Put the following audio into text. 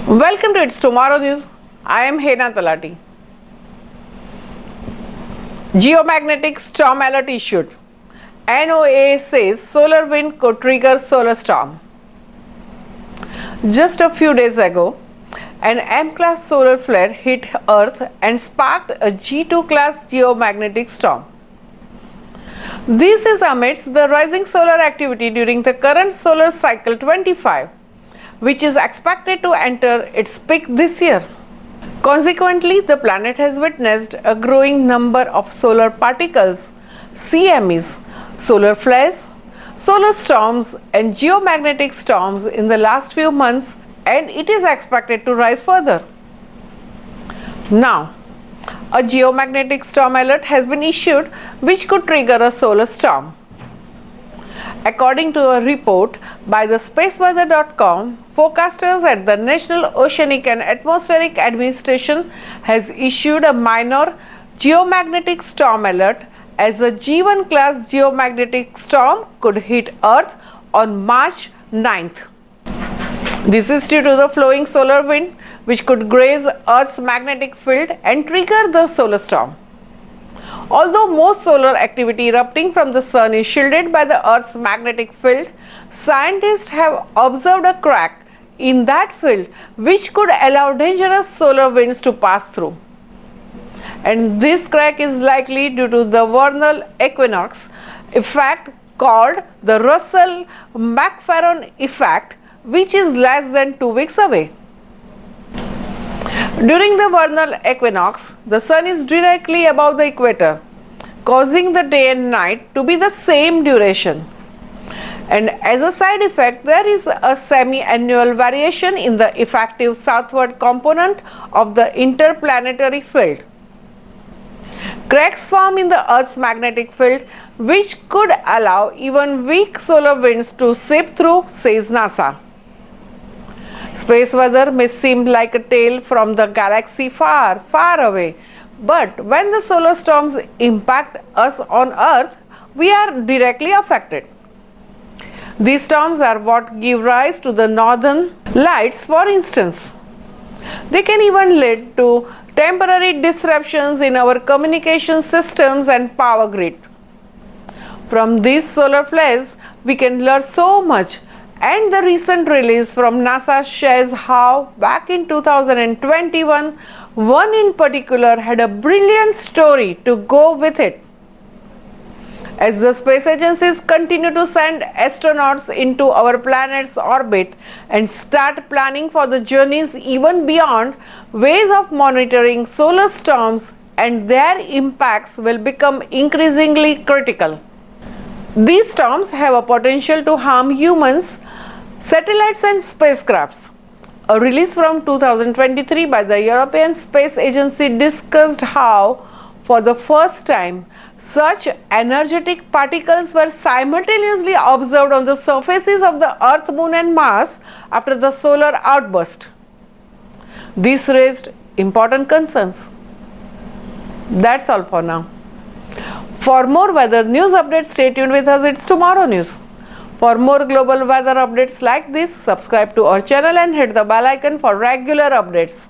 Welcome to It's Tomorrow News. I am Hena Talati. Geomagnetic storm alert issued. NOAA says solar wind could trigger solar storm. Just a few days ago, an M-class solar flare hit Earth and sparked a G2 class geomagnetic storm. This is amidst the rising solar activity during the current solar cycle 25, which is expected to enter its peak this year. Consequently, the planet has witnessed a growing number of solar particles, CMEs, solar flares, solar storms and geomagnetic storms in the last few months, and it is expected to rise further. Now, a geomagnetic storm alert has been issued which could trigger a solar storm. According to a report by the spaceweather.com, forecasters at the National Oceanic and Atmospheric Administration has issued a minor geomagnetic storm alert as a G1 class geomagnetic storm could hit Earth on March 9th. This is due to the flowing solar wind which could graze Earth's magnetic field and trigger the solar storm. Although most solar activity erupting from the sun is shielded by the Earth's magnetic field, scientists have observed a crack in that field which could allow dangerous solar winds to pass through. And this crack is likely due to the vernal equinox effect called the Russell-McPherson effect, which is less than 2 weeks away. During the vernal equinox, the sun is directly above the equator, causing the day and night to be the same duration. And as a side effect, there is a semi-annual variation in the effective southward component of the interplanetary field. Cracks form in the Earth's magnetic field, which could allow even weak solar winds to seep through, says NASA. Space weather may seem like a tale from the galaxy far, far away, but when the solar storms impact us on Earth, we are directly affected. These storms are what give rise to the northern lights, for instance. They can even lead to temporary disruptions in our communication systems and power grid. From these solar flares, we can learn so much. And the recent release from NASA shares how back in 2021, one in particular had a brilliant story to go with it. As the space agencies continue to send astronauts into our planet's orbit and start planning for the journeys even beyond, ways of monitoring solar storms and their impacts will become increasingly critical. These storms have a potential to harm humans, satellites and spacecrafts. A release from 2023 by the European Space Agency discussed how, for the first time, such energetic particles were simultaneously observed on the surfaces of the Earth, Moon and Mars after the solar outburst. This raised important concerns. That's all for now. For more weather news updates, stay tuned with us. It's Tomorrow News. For more global weather updates like this, subscribe to our channel and hit the bell icon for regular updates.